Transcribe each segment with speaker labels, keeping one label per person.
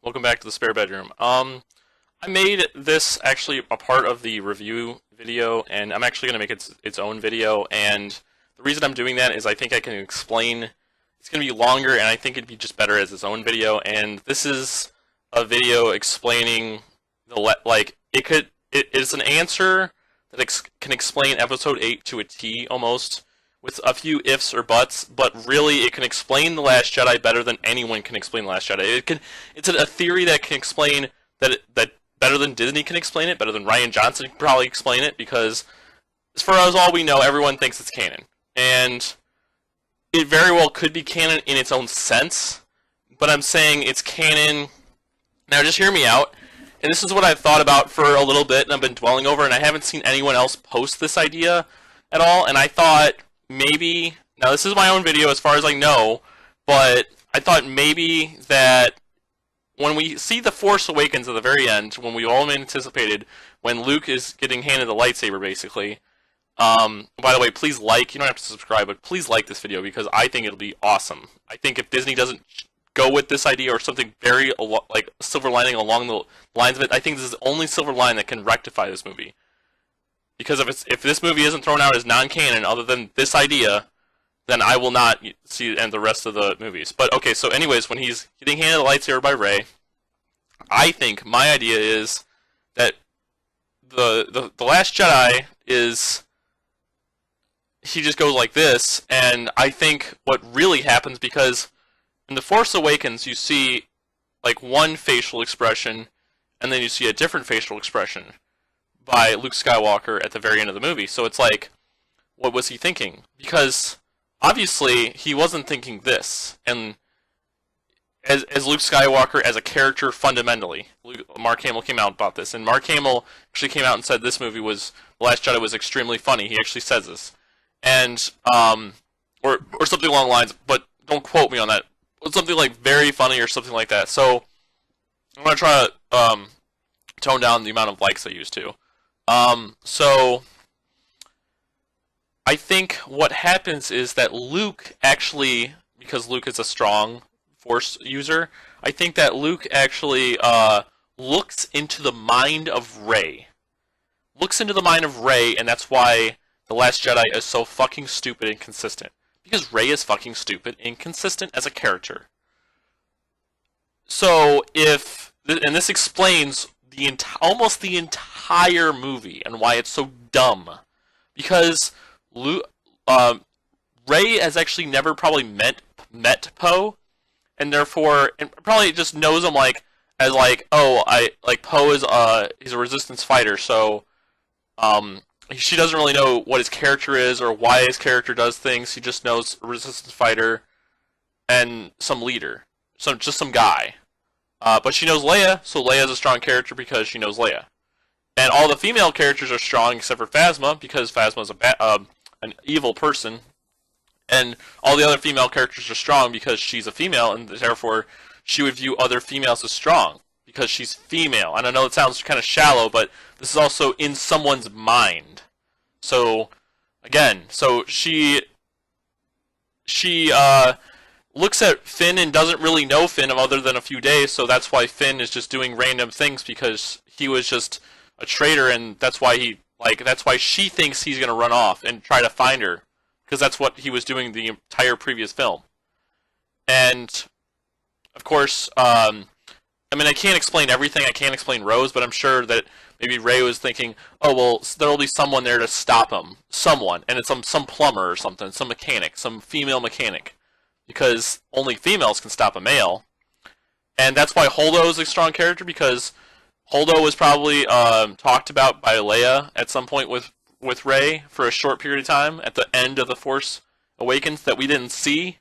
Speaker 1: Welcome back to the spare bedroom. I made this actually a part of the review video, and I'm actually going to make its own video. And the reason I'm doing that is I think I can explain. It's going to be longer, and I think it'd be just better as its own video. And this is a video explaining it's an answer that can explain Episode 8 to a T almost, with a few ifs or buts, but really it can explain The Last Jedi better than anyone can explain The Last Jedi. It's a theory that can explain that better than Disney can explain it, better than Rian Johnson can probably explain it, because as far as all we know, everyone thinks it's canon. And it very well could be canon in its own sense, but I'm saying it's canon. Now just hear me out, and this is what I've thought about for a little bit, and I've been dwelling over, and I haven't seen anyone else post this idea at all, and I thought maybe, now this is my own video as far as I know, but I thought maybe that when we see The Force Awakens at the very end, when we all anticipated, when Luke is getting handed the lightsaber basically, by the way, please like, you don't have to subscribe, but please like this video because I think it'll be awesome. I think if Disney doesn't go with this idea or something very, like, silver lining along the lines of it, I think this is the only silver line that can rectify this movie. Because if this movie isn't thrown out as non-canon other than this idea, then I will not see it and the rest of the movies. But okay, so anyways, when he's getting handed the lightsaber by Rey, I think my idea is that the Last Jedi is, he just goes like this, and I think what really happens, because in The Force Awakens you see like one facial expression and then you see a different facial expression by Luke Skywalker at the very end of the movie. So it's like, what was he thinking? Because obviously he wasn't thinking this. And as Luke Skywalker as a character fundamentally, Mark Hamill came out about this, and Mark Hamill actually came out and said this movie was, The Last Jedi was extremely funny. He actually says this. And or something along the lines, but don't quote me on that. Something like very funny or something like that. So I'm gonna try to tone down the amount of likes I used to. So I think what happens is that Luke actually, because Luke is a strong Force user, I think that Luke actually looks into the mind of Rey. Looks into the mind of Rey, and that's why The Last Jedi is so fucking stupid and consistent. Because Rey is fucking stupid and inconsistent as a character. So and this explains almost the entire movie and why it's so dumb, because Rey has actually never probably met Poe, and therefore probably just knows him as Poe is he's a resistance fighter, so she doesn't really know what his character is or why his character does things. He just knows a resistance fighter and some leader, just some guy. But she knows Leia, so Leia's a strong character because she knows Leia. And all the female characters are strong except for Phasma, because Phasma's an evil person. And all the other female characters are strong because she's a female, and therefore she would view other females as strong because she's female. And I know it sounds kind of shallow, but this is also in someone's mind. So, again, she looks at Finn and doesn't really know Finn other than a few days, so that's why Finn is just doing random things, because he was just a traitor, and that's why that's why she thinks he's gonna run off and try to find her, because that's what he was doing the entire previous film. And of course, I mean, I can't explain everything. I can't explain Rose, but I'm sure that maybe Rey was thinking, oh well, there will be someone there to stop him, someone, and it's some plumber or something, some mechanic, some female mechanic. Because only females can stop a male. And that's why Holdo is a strong character, because Holdo was probably talked about by Leia at some point with Rey for a short period of time at the end of The Force Awakens that we didn't see.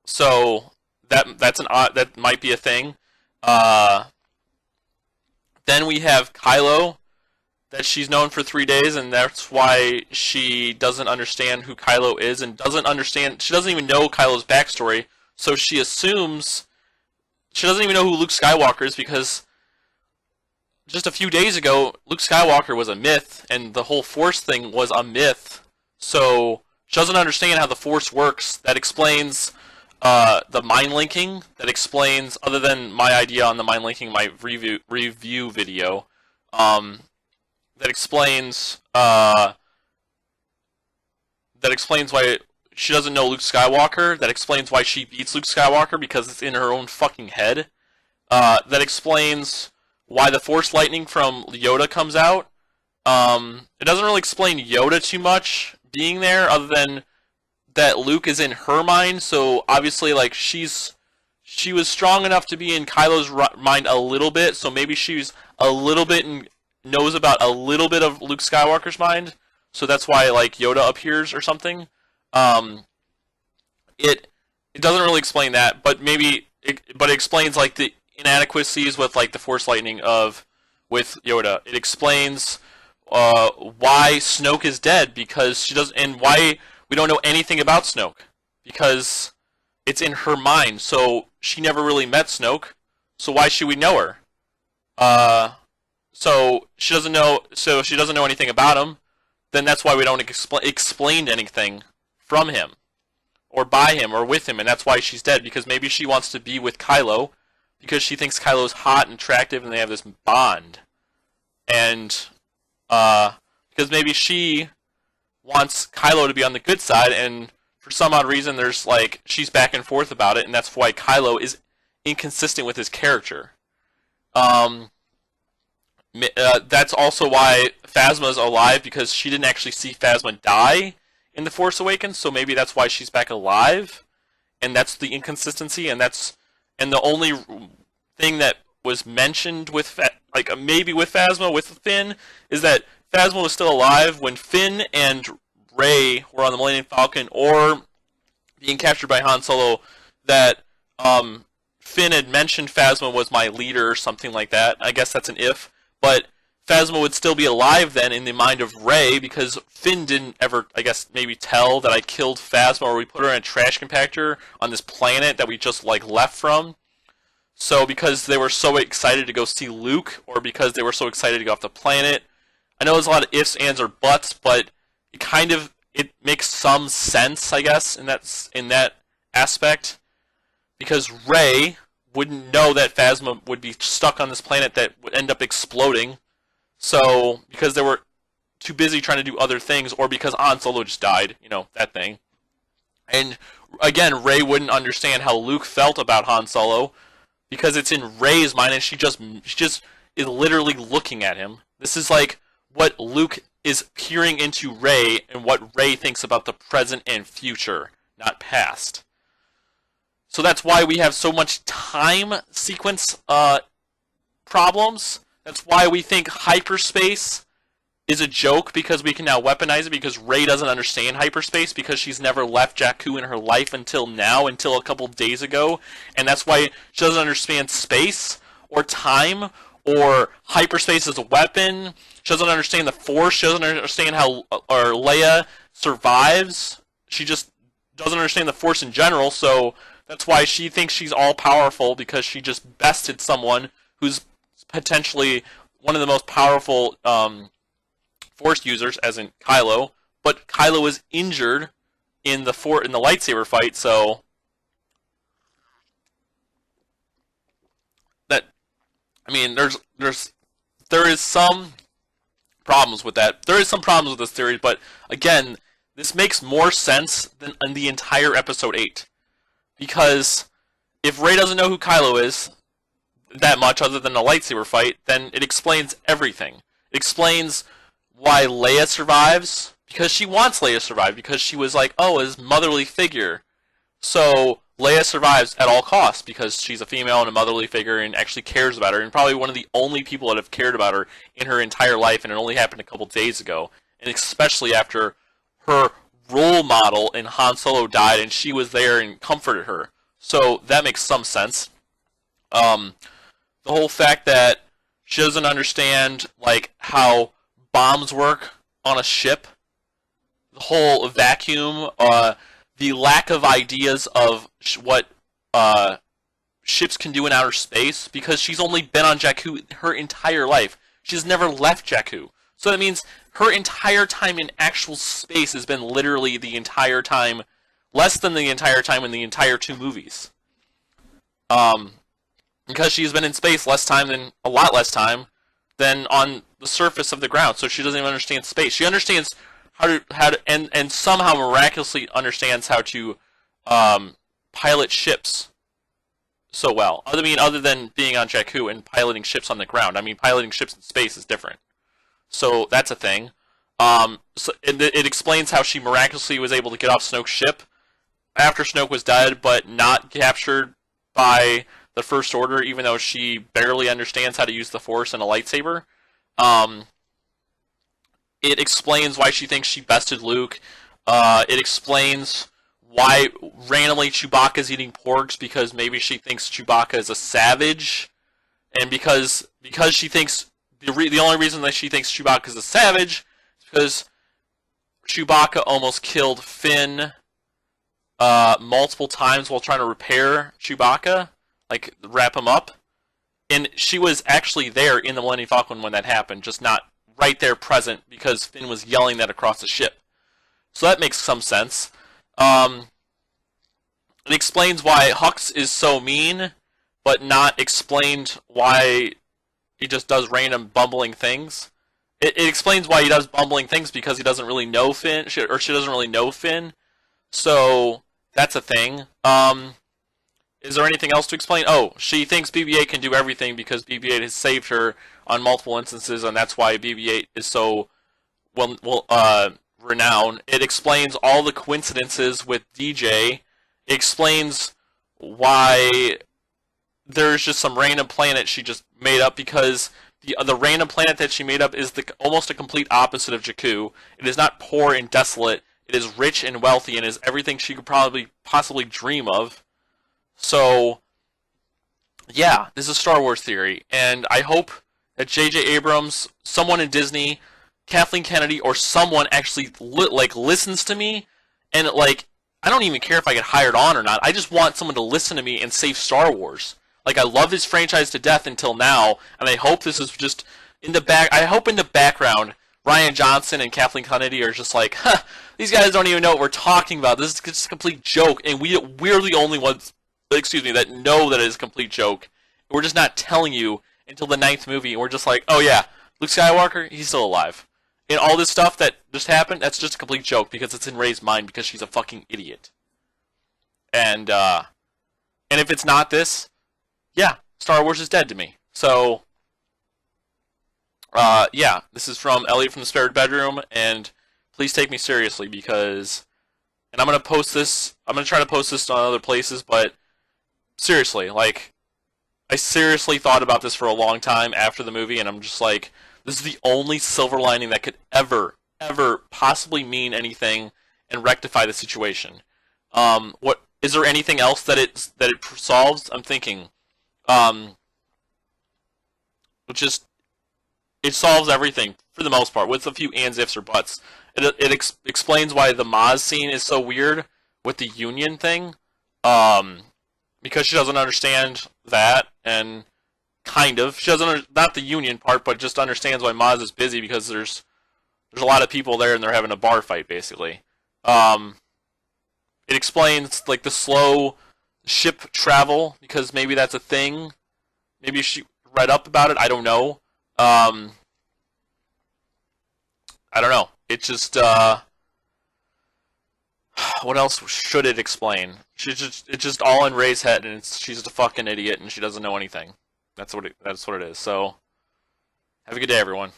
Speaker 1: So that might be a thing. Then we have Kylo, that she's known for 3 days, and that's why she doesn't understand who Kylo is, and she doesn't even know Kylo's backstory, so she assumes, she doesn't even know who Luke Skywalker is, because just a few days ago, Luke Skywalker was a myth, and the whole Force thing was a myth, so she doesn't understand how the Force works. That explains the mind linking that explains, other than my idea on the mind linking, my review video, that explains why she doesn't know Luke Skywalker. That explains why she beats Luke Skywalker, because it's in her own fucking head. That explains why the Force lightning from Yoda comes out. It doesn't really explain Yoda too much being there, other than that Luke is in her mind. So obviously, like, she was strong enough to be in Kylo's mind a little bit. So maybe she's a little bit and knows about a little bit of Luke Skywalker's mind. So that's why, like, Yoda appears or something. It doesn't really explain that, but it explains, like, the inadequacies with, like, the Force lightning with Yoda. It explains why Snoke is dead, because she doesn't, and why we don't know anything about Snoke, because it's in her mind. So she never really met Snoke. So why should we know her? So she doesn't know. So she doesn't know anything about him. Then that's why we don't explain anything from him, or by him, or with him, and that's why she's dead. Because maybe she wants to be with Kylo, because she thinks Kylo's hot and attractive, and they have this bond. And because maybe she wants Kylo to be on the good side, and for some odd reason, there's, like, she's back and forth about it, and that's why Kylo is inconsistent with his character. That's also why Phasma's alive, because she didn't actually see Phasma die in The Force Awakens, so maybe that's why she's back alive, and that's the inconsistency, and the only thing that was mentioned with, maybe with Phasma, with Finn, is that Phasma was still alive when Finn and Rey were on the Millennium Falcon, or being captured by Han Solo, that Finn had mentioned Phasma was my leader, or something like that. I guess that's an if. But Phasma would still be alive then in the mind of Rey, because Finn didn't ever, I guess, maybe tell that I killed Phasma, or we put her in a trash compactor on this planet that we just, like, left from. So because they were so excited to go see Luke, or because they were so excited to go off the planet, I know there's a lot of ifs, ands, or buts, but it makes some sense, I guess, in that aspect, because Rey wouldn't know that Phasma would be stuck on this planet that would end up exploding. So, because they were too busy trying to do other things, or because Han Solo just died, that thing. And again, Rey wouldn't understand how Luke felt about Han Solo, because it's in Rey's mind, and she just is literally looking at him. This is like what Luke is peering into Rey, and what Rey thinks about the present and future, not past. So that's why we have so much time sequence problems. That's why we think hyperspace is a joke, because we can now weaponize it, because Rey doesn't understand hyperspace, because she's never left Jakku in her life until now, until a couple days ago. And that's why she doesn't understand space, or time, or hyperspace as a weapon. She doesn't understand the Force. She doesn't understand how Leia survives. She just doesn't understand the Force in general, so that's why she thinks she's all-powerful, because she just bested someone who's potentially one of the most powerful Force users, as in Kylo. But Kylo is injured in the lightsaber fight, so that, I mean, there is some problems with that. There is some problems with this theory, but again, this makes more sense than in the entire Episode 8. Because if Rey doesn't know who Kylo is that much, other than a lightsaber fight, then it explains everything. It explains why Leia survives, because she wants Leia to survive, because she was like, oh, his motherly figure. So Leia survives at all costs, because she's a female and a motherly figure and actually cares about her, and probably one of the only people that have cared about her in her entire life, and it only happened a couple days ago. And especially after her role model in Han Solo died, and she was there and comforted her. So that makes some sense. The whole fact that she doesn't understand, like, how bombs work on a ship, the whole vacuum, the lack of ideas of what ships can do in outer space, because she's only been on Jakku her entire life. She's never left Jakku. So that means her entire time in actual space has been literally the entire time less than the entire time in the entire 2 movies. Um, because she's been in space a lot less time than on the surface of the ground. So she doesn't even understand space. She understands and somehow miraculously understands how to pilot ships so well. Other than being on Jakku and piloting ships on the ground. I mean, piloting ships in space is different. So that's a thing. It explains how she miraculously was able to get off Snoke's ship after Snoke was dead, but not captured by the First Order, even though she barely understands how to use the Force and a lightsaber. It explains why she thinks she bested Luke. It explains why randomly Chewbacca's eating porgs, because maybe she thinks Chewbacca is a savage, and because she thinks the only reason that she thinks Chewbacca is a savage is because Chewbacca almost killed Finn multiple times while trying to repair Chewbacca, like wrap him up, and she was actually there in the Millennium Falcon when that happened, just not right there present because Finn was yelling that across the ship. So that makes some sense. It explains why Hux is so mean, but not explained why he just does random bumbling things. It explains why he does bumbling things because he doesn't really know Finn, or she doesn't really know Finn. So that's a thing. Is there anything else to explain? Oh, she thinks BB-8 can do everything because BB-8 has saved her on multiple instances, and that's why BB-8 is so renowned. It explains all the coincidences with DJ. It explains why there's just some random planet she just made up, because the random planet that she made up is almost a complete opposite of Jakku. It is not poor and desolate. It is rich and wealthy and is everything she could possibly dream of. So, yeah, this is a Star Wars theory, and I hope that J.J. Abrams, someone in Disney, Kathleen Kennedy, or someone actually listens to me, and I don't even care if I get hired on or not. I just want someone to listen to me and save Star Wars. I love this franchise to death until now, and I hope this is just in the back. I hope in the background, Rian Johnson and Kathleen Kennedy are just like, huh, these guys don't even know what we're talking about. This is just a complete joke, and we're the only ones, that know that it is a complete joke. We're just not telling you until the 9th movie, and we're just like, oh yeah, Luke Skywalker, he's still alive. And all this stuff that just happened, that's just a complete joke because it's in Rey's mind because she's a fucking idiot. And if it's not this, yeah, Star Wars is dead to me. So, yeah, this is from Elliot from the Spare Bedroom, and please take me seriously because, and I'm going to try to post this on other places, but seriously, I seriously thought about this for a long time after the movie, and I'm just like, this is the only silver lining that could ever possibly mean anything and rectify the situation. What is there anything else that it solves? I'm thinking, it solves everything for the most part, with a few ands, ifs, or buts. It explains why the Maz scene is so weird with the Union thing. Because she doesn't understand that, and she doesn't not the Union part, but just understands why Maz is busy because there's a lot of people there and they're having a bar fight basically. It explains the slow ship travel because maybe that's a thing. Maybe she read up about it. I don't know. I don't know. It just what else should it explain? It's just all in Rey's head, and she's just a fucking idiot, and she doesn't know anything. That's what it is. So, have a good day, everyone.